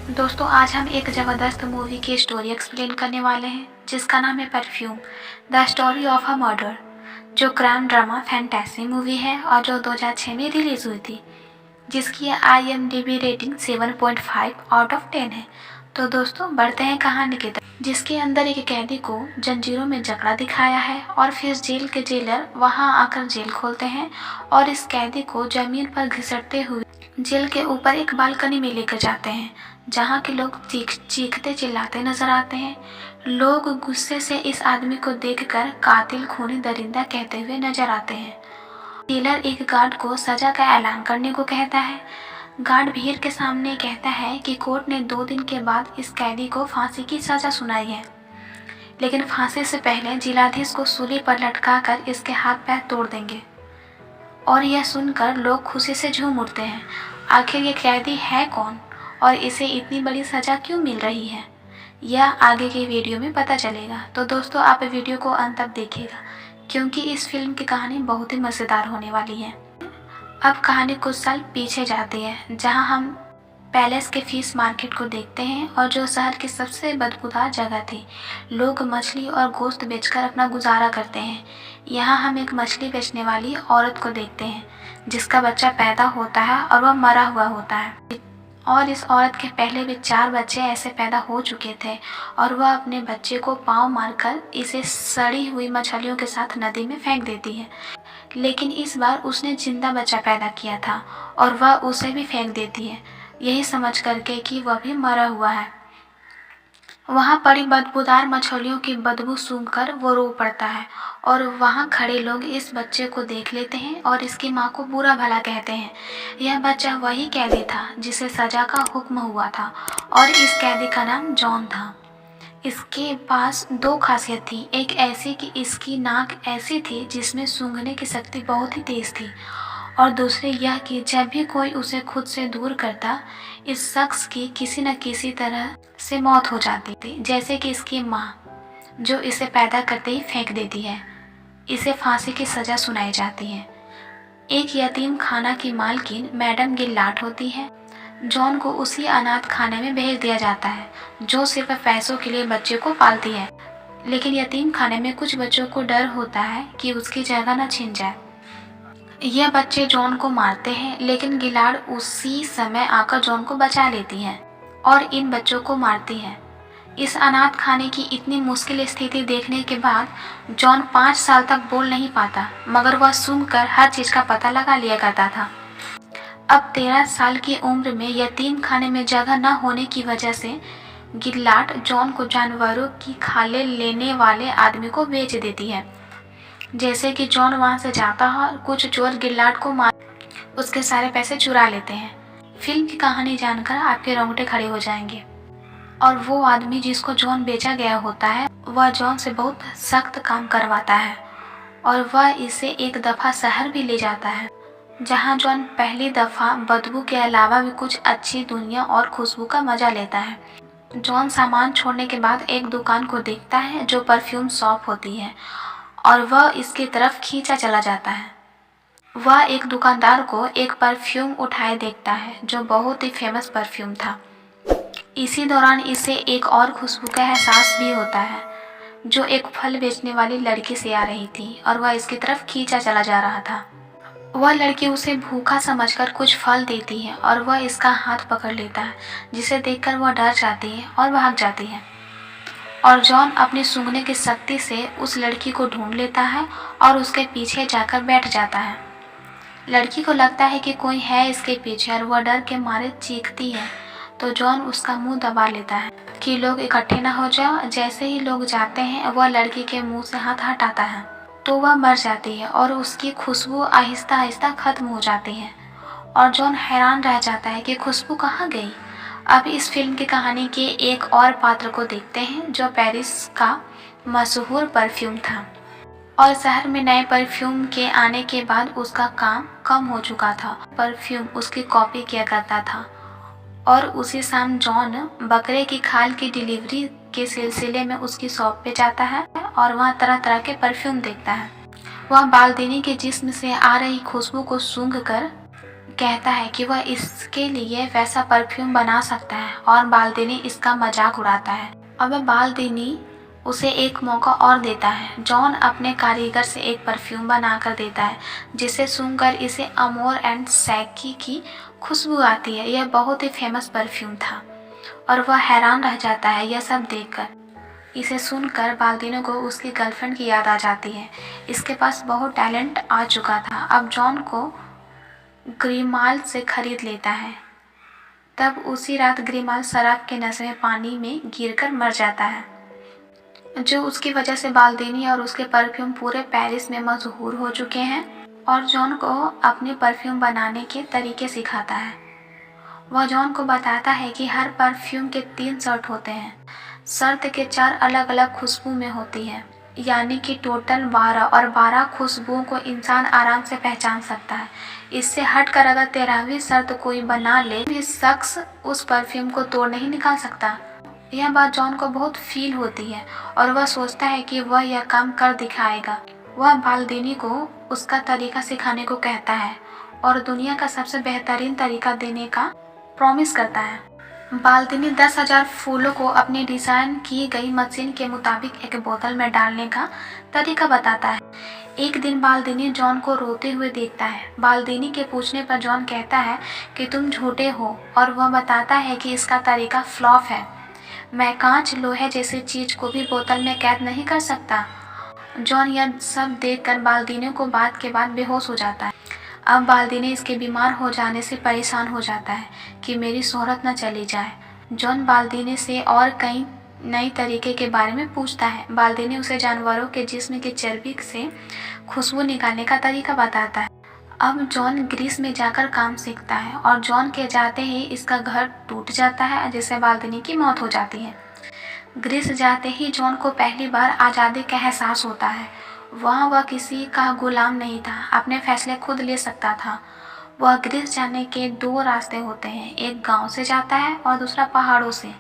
दोस्तों आज हम एक ज़बरदस्त मूवी की स्टोरी एक्सप्लेन करने वाले हैं जिसका नाम है perfume the story of a murder, जो क्राइम ड्रामा फैंटेसी मूवी है और जो 2006 में रिलीज़ हुई थी, जिसकी IMDb रेटिंग 7.5 आउट ऑफ 10 है। तो दोस्तों बढ़ते हैं कहानी की तरफ, जिसके अंदर एक कैदी को जंजीरों में जकड़ा दिखाया है और फिर जेल के जेलर वहां आकर जेल खोलते हैं और इस कैदी को जमीन पर घिसटते हुए जेल के ऊपर एक बालकनी में लेकर जाते हैं, जहां के लोग चीखते चिल्लाते नजर आते हैं। लोग गुस्से से इस आदमी को देखकर कातिल खूनी दरिंदा कहते हुए नजर आते हैं। जेलर एक गार्ड को सजा का ऐलान करने को कहता है। गार्ड भीड़ के सामने कहता है कि कोर्ट ने 2 दिन के बाद इस कैदी को फांसी की सजा सुनाई है, लेकिन फांसी से पहले जिलाधीश को सूली पर लटकाकर इसके हाथ पैर तोड़ देंगे। और यह सुनकर लोग खुशी से झूम उठते हैं। आखिर ये कैदी है कौन और इसे इतनी बड़ी सजा क्यों मिल रही है, यह आगे के वीडियो में पता चलेगा। तो दोस्तों आप वीडियो को अंत तक देखिएगा, क्योंकि इस फिल्म की कहानी बहुत ही मज़ेदार होने वाली है। अब कहानी कुछ साल पीछे जाती है, जहां हम पैलेस के फिश मार्केट को देखते हैं, और जो शहर की सबसे बदबूदार जगह थी। लोग मछली और गोश्त बेचकर अपना गुजारा करते हैं। यहाँ हम एक मछली बेचने वाली औरत को देखते हैं, जिसका बच्चा पैदा होता है और वह मरा हुआ होता है। और इस औरत के पहले भी 4 बच्चे ऐसे पैदा हो चुके थे, और वह अपने बच्चे को पाँव मारकर इसे सड़ी हुई मछलियों के साथ नदी में फेंक देती है। लेकिन इस बार उसने जिंदा बच्चा पैदा किया था और वह उसे भी फेंक देती है, यही समझ करके कि वह भी मरा हुआ है। वहाँ पड़ी बदबूदार मछलियों की बदबू सूंघकर वो रो पड़ता है, और वहाँ खड़े लोग इस बच्चे को देख लेते हैं और इसकी माँ को बुरा भला कहते हैं। यह बच्चा वही कैदी था जिसे सजा का हुक्म हुआ था, और इस कैदी का नाम जॉन था। इसके पास 2 खासियत थी। एक ऐसी कि इसकी नाक ऐसी थी जिसमें सूंघने की शक्ति बहुत ही तेज थी, और दूसरी यह कि जब भी कोई उसे खुद से दूर करता, इस शख्स की किसी न किसी तरह से मौत हो जाती थी। जैसे कि इसकी माँ, जो इसे पैदा करते ही फेंक देती है, इसे फांसी की सज़ा सुनाई जाती है। एक यतीम खाना की मालकिन मैडम गिल्लाट होती है। जॉन को उसी अनाथ खाने में भेज दिया जाता है, जो सिर्फ पैसों के लिए बच्चे को पालती है। लेकिन यतीम खाने में कुछ बच्चों को डर होता है कि उसकी जगह न छिन जाए। यह बच्चे जॉन को मारते हैं, लेकिन गिलाड उसी समय आकर जॉन को बचा लेती है और इन बच्चों को मारती है। इस अनाथ खाने की इतनी मुश्किल स्थिति देखने के बाद जॉन 5 साल तक बोल नहीं पाता, मगर वह सूंघकर हर चीज़ का पता लगा लिया करता था। अब 13 साल की उम्र में यतीम खाने में जगह न होने की वजह से गिल्लाट जॉन को जानवरों की खाले लेने वाले आदमी को बेच देती है। जैसे कि जॉन वहां से जाता है और कुछ चोर गिल्लाट को मार उसके सारे पैसे चुरा लेते हैं। फिल्म की कहानी जानकर आपके रोंगटे खड़े हो जाएंगे। और वो आदमी जिसको जॉन बेचा गया होता है, वह जॉन से बहुत सख्त काम करवाता है, और वह इसे एक दफ़ा शहर भी ले जाता है, जहां जॉन पहली दफ़ा बदबू के अलावा भी कुछ अच्छी दुनिया और खुशबू का मजा लेता है। जॉन सामान छोड़ने के बाद एक दुकान को देखता है जो परफ्यूम शॉप होती है, और वह इसकी तरफ खींचा चला जाता है। वह एक दुकानदार को एक परफ्यूम उठाए देखता है जो बहुत ही फेमस परफ्यूम था। इसी दौरान इसे एक और खुशबू का एहसास भी होता है, जो एक फल बेचने वाली लड़की से आ रही थी, और वह इसकी तरफ खींचा चला जा रहा था। वह लड़की उसे भूखा समझकर कुछ फल देती है, और वह इसका हाथ पकड़ लेता है, जिसे देखकर वह डर जाती है और भाग जाती है। और जॉन अपनी सूंघने की शक्ति से उस लड़की को ढूंढ लेता है और उसके पीछे जाकर बैठ जाता है। लड़की को लगता है कि कोई है इसके पीछे, और वह डर के मारे चीखती है, तो जॉन उसका मुंह दबा लेता है कि लोग इकट्ठे ना हो जाओ। जैसे ही लोग जाते हैं, वह लड़की के मुंह से हाथ हटाता है, तो वह मर जाती है और उसकी खुशबू आहिस्ता आहिस्ता खत्म हो जाती है। और जॉन हैरान रह जाता है कि खुशबू कहाँ गई। अब इस फिल्म की कहानी के एक और पात्र को देखते हैं, जो पेरिस का मशहूर परफ्यूम था, और शहर में नए परफ्यूम के आने के बाद उसका काम कम हो चुका था। परफ्यूम उसकी कॉपी किया करता था, और उसी शाम जॉन बकरे की खाल की डिलीवरी के सिलसिले में उसकी शॉप पे जाता है, और वहाँ तरह तरह के परफ्यूम देखता है। वह बाल्दीनी के जिस्म से आ रही खुशबू को सूंघकर कहता है कि वह इसके लिए वैसा परफ्यूम बना सकता है और बाल्दिनी इसका मजाक उड़ाता है। अब बाल्दिनी उसे एक मौका और देता है। जॉन अपने कारीगर से एक परफ्यूम बना कर देता है जिसे सूंघकर इसे अमोर एंड सैकी की खुशबू आती है। यह बहुत ही फेमस परफ्यूम था और वह हैरान रह जाता है यह सब देखकर। इसे सुनकर बाल्दिनी को उसकी गर्लफ्रेंड की याद आ जाती है। इसके पास बहुत टैलेंट आ चुका था। अब जॉन को ग्रीमाल से खरीद लेता है। तब उसी रात ग्रीमाल शराब के नशे में पानी में गिरकर मर जाता है, जो उसकी वजह से बाल्दिनी और उसके परफ्यूम पूरे पेरिस में मशहूर हो चुके हैं और जॉन को अपने परफ्यूम बनाने के तरीके सिखाता है। वह जॉन को बताता है कि हर परफ्यूम के 3 शर्त होते हैं। शर्त के 4 अलग अलग खुशबू में होती है, यानी कि टोटल 12 और 12 खुशबुओं को इंसान आराम से पहचान सकता है। इससे हटकर अगर 13वीं शर्त कोई बना ले भी शख्स उस परफ्यूम को तोड़ नहीं निकाल सकता। यह बात जॉन को बहुत फील होती है और वह सोचता है कि वह यह काम कर दिखाएगा। वह बाल्दिनी को उसका तरीका सिखाने को कहता है और दुनिया का सबसे बेहतरीन तरीका देने का प्रॉमिस करता है। बाल्दिनी 10,000 फूलों को अपनी डिज़ाइन की गई मशीन के मुताबिक एक बोतल में डालने का तरीका बताता है। एक दिन बाल्दिनी जॉन को रोते हुए देखता है। बाल्दिनी के पूछने पर जॉन कहता है कि तुम झूठे हो और वह बताता है कि इसका तरीका फ्लॉप है। मैं कांच, लोहे जैसी चीज को भी बोतल में कैद नहीं कर सकता। जॉन यह सब देखकर बाल्दिनी को बात के बाद बेहोश हो जाता है। अब बाल्दिनी इसके बीमार हो जाने से परेशान हो जाता है कि मेरी शोहरत न चली जाए। जॉन बाल्दिनी से और कई नई तरीके के बारे में पूछता है। बाल्दिनी उसे जानवरों के जिस्म की चर्बी से खुशबू निकालने का तरीका बताता है। अब जॉन ग्रीस में जाकर काम सीखता है और जॉन के जाते ही इसका घर टूट जाता है जिससे बाल्दिनी की मौत हो जाती है। ग्रीस जाते ही जॉन को पहली बार आज़ादी का एहसास होता है। वहाँ वह किसी का गुलाम नहीं था, अपने फैसले खुद ले सकता था। वह ग्रीस जाने के 2 रास्ते होते हैं, एक गांव से जाता है और दूसरा पहाड़ों से।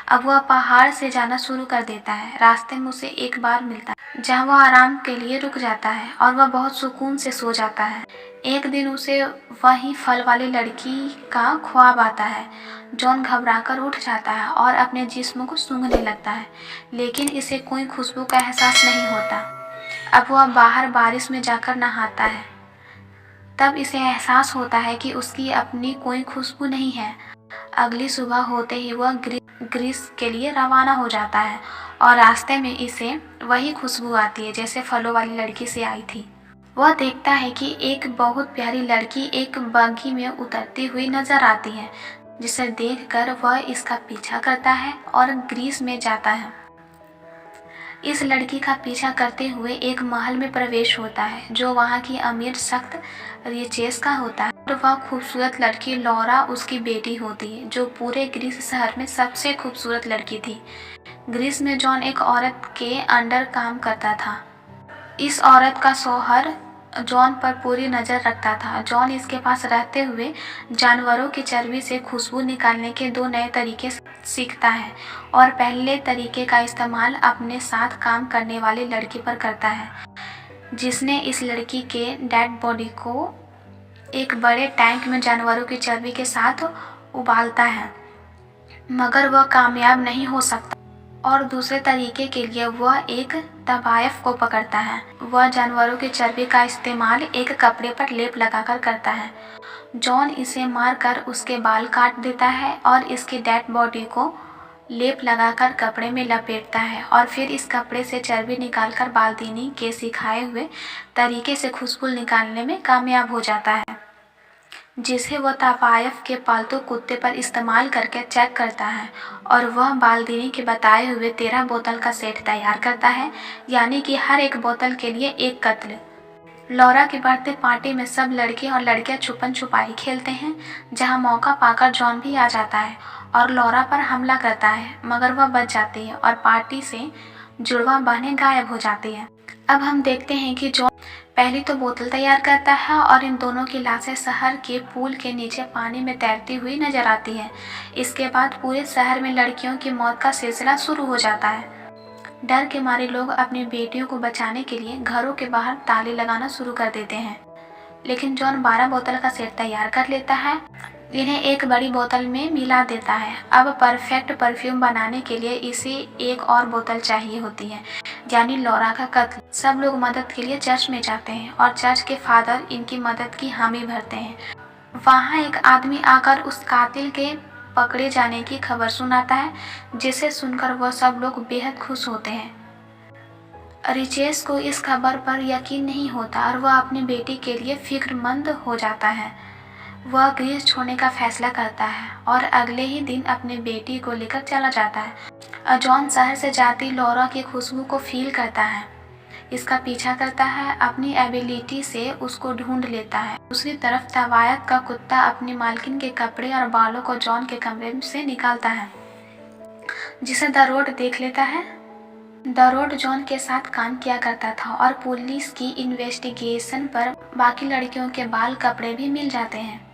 अब वह पहाड़ से जाना शुरू कर देता है। रास्ते में उसे एक बार मिलता है जहाँ वह आराम के लिए रुक जाता है और वह बहुत सुकून से सो जाता है। एक दिन उसे वही फल वाली लड़की का ख्वाब आता है। जॉन घबराकर उठ जाता है और अपने जिस्म को सूंघने लगता है, लेकिन इसे कोई खुशबू का एहसास नहीं होता। अब वह बाहर बारिश में जाकर नहाता है। तब इसे एहसास होता है कि उसकी अपनी कोई खुशबू नहीं है। अगली सुबह होते ही वह ग्रीस के लिए रवाना हो जाता है और रास्ते में इसे वही खुशबू आती है जैसे फलों वाली लड़की से आई थी। वह देखता है कि एक बहुत प्यारी लड़की एक बग्घी में उतरती हुई नजर आती है, जिसे देखकर वह इसका पीछा करता है और ग्रीस में जाता है। इस लड़की का पीछा करते हुए एक महल में प्रवेश होता है जो वहाँ की अमीर सख्त रिचेस का होता है और वह खूबसूरत लड़की लौरा उसकी बेटी होती है, जो पूरे ग्रीस शहर में सबसे खूबसूरत लड़की थी। ग्रीस में जॉन एक औरत के अंडर काम करता था। इस औरत का शौहर जॉन पर पूरी नज़र रखता था। जॉन इसके पास रहते हुए जानवरों की चर्बी से खुशबू निकालने के 2 नए तरीके सीखता है और पहले तरीके का इस्तेमाल अपने साथ काम करने वाली लड़की पर करता है, जिसने इस लड़की के डेड बॉडी को एक बड़े टैंक में जानवरों की चर्बी के साथ उबालता है, मगर वह कामयाब नहीं हो सकता और दूसरे तरीके के लिए वह एक तबायफ को पकड़ता है। वह जानवरों की चर्बी का इस्तेमाल एक कपड़े पर लेप लगाकर करता है। जॉन इसे मारकर उसके बाल काट देता है और इसकी डेड बॉडी को लेप लगाकर कपड़े में लपेटता है और फिर इस कपड़े से चर्बी निकालकर बाल्दिनी के सिखाए हुए तरीके से खुशबू निकालने में कामयाब हो जाता है, जिसे वह तबायफ के पालतू कुत्ते पर इस्तेमाल करके चेक करता है और वह बाल्दिनी के बताए हुए 13 बोतल का सेट तैयार करता है, यानी कि हर एक बोतल के लिए एक कत्ल। लौरा की बर्थडे पार्टी में सब लड़के और लड़कियां छुपन छुपाई खेलते हैं, जहां मौका पाकर जॉन भी आ जाता है और लौरा पर हमला करता है, मगर वह बच जाती है और पार्टी से जुड़वा बहनें गायब हो जाती है। अब हम देखते हैं कि जॉन पहली तो बोतल तैयार करता है और इन दोनों की लाशें शहर के पूल के नीचे पानी में तैरती हुई नजर आती है। इसके बाद पूरे शहर में लड़कियों की मौत का सिलसिला शुरू हो जाता है। डर के मारे लोग अपनी बेटियों को बचाने के लिए घरों के बाहर ताले लगाना शुरू कर देते हैं। लेकिन जॉन 12 बोतल का सेट तैयार कर लेता है, इन्हें एक बड़ी बोतल में मिला देता है। अब परफेक्ट परफ्यूम बनाने के लिए इसे एक और बोतल चाहिए होती है, यानी लॉरा का कत्ल। सब लोग मदद के लिए चर्च में जाते हैं और चर्च के फादर इनकी मदद की हामी भरते हैं। वहाँ एक आदमी आकर उस कातिल के पकड़े जाने की खबर सुनाता है, जिसे सुनकर वह सब लोग बेहद खुश होते हैं। रिचेस को इस खबर पर यकीन नहीं होता और वह अपनी बेटी के लिए फिक्रमंद हो जाता है। वह ग्रीस छोड़ने का फैसला करता है और अगले ही दिन अपनी बेटी को लेकर चला जाता है। जॉन शहर से जाती लॉरा की खुशबू को फील करता है, इसका पीछा करता है, अपनी एबिलिटी से उसको ढूंढ लेता है। दूसरी तरफ तवायत का कुत्ता अपनी मालकिन के कपड़े और बालों को जॉन के कमरे से निकालता है, जिसे द रोड देख लेता है। द रोड जॉन के साथ काम किया करता था और पुलिस की इन्वेस्टिगेशन पर बाकी लड़कियों के बाल कपड़े भी मिल जाते हैं।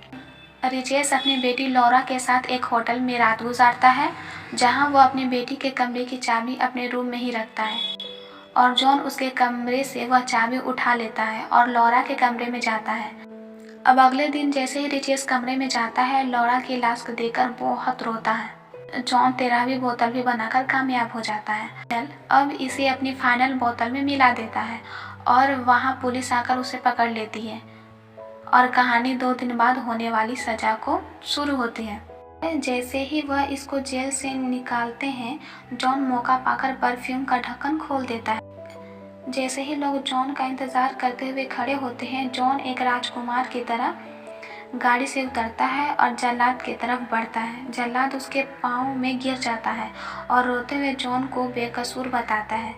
रिचेस अपनी बेटी लॉरा के साथ एक होटल में रात गुजारता है, जहां वह अपनी बेटी के कमरे की चाबी अपने रूम में ही रखता है और जॉन उसके कमरे से वह चाबी उठा लेता है और लॉरा के कमरे में जाता है। अब अगले दिन जैसे ही रिचेस कमरे में जाता है, लॉरा की लाश को देखकर बहुत रोता है। जॉन 13वीं बोतल भी बनाकर कामयाब हो जाता है। अब इसे अपनी फाइनल बोतल में मिला देता है और वहाँ पुलिस आकर उसे पकड़ लेती है और कहानी 2 दिन बाद होने वाली सजा को शुरू होती है। जैसे ही वह इसको जेल से निकालते हैं, जॉन मौका पाकर परफ्यूम का ढक्कन खोल देता है। जैसे ही लोग जॉन का इंतजार करते हुए खड़े होते हैं, जॉन एक राजकुमार की तरह गाड़ी से उतरता है और जल्लाद की तरफ बढ़ता है। जल्लाद उसके पाँव में गिर जाता है और रोते हुए जॉन को बेकसूर बताता है।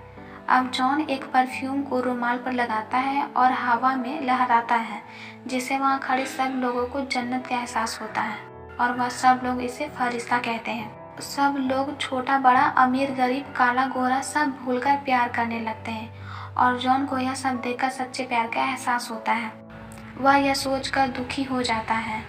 अब जॉन एक परफ्यूम को रुमाल पर लगाता है और हवा में लहराता है, जिससे वहाँ खड़े सब लोगों को जन्नत का एहसास होता है और वह सब लोग इसे फरिश्ता कहते हैं। सब लोग छोटा बड़ा, अमीर गरीब, काला गोरा सब भूलकर प्यार करने लगते हैं और जॉन को यह सब देखकर सच्चे प्यार का एहसास होता है। वह यह सोचकर दुखी हो जाता है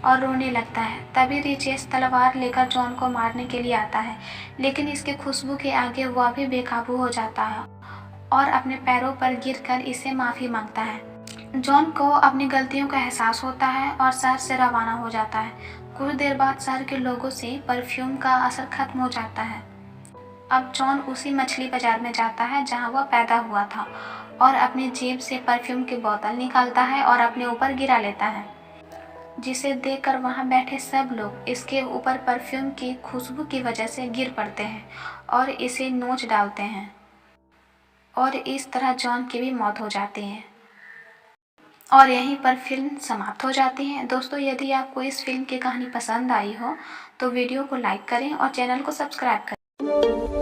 और रोने लगता है। तभी रिचेस तलवार लेकर जॉन को मारने के लिए आता है, लेकिन इसके खुशबू के आगे वह भी बेकाबू हो जाता है और अपने पैरों पर गिरकर इसे माफ़ी मांगता है। जॉन को अपनी गलतियों का एहसास होता है और शहर से रवाना हो जाता है। कुछ देर बाद शहर के लोगों से परफ्यूम का असर खत्म हो जाता है। अब जॉन उसी मछली बाजार में जाता है जहाँ वह पैदा हुआ था और अपनी जेब से परफ्यूम की बोतल निकालता है और अपने ऊपर गिरा लेता है, जिसे देखकर वहाँ बैठे सब लोग इसके ऊपर परफ्यूम की खुशबू की वजह से गिर पड़ते हैं और इसे नोच डालते हैं और इस तरह जॉन की भी मौत हो जाती है और यहीं पर फिल्म समाप्त हो जाती है। दोस्तों, यदि आपको इस फिल्म की कहानी पसंद आई हो तो वीडियो को लाइक करें और चैनल को सब्सक्राइब करें।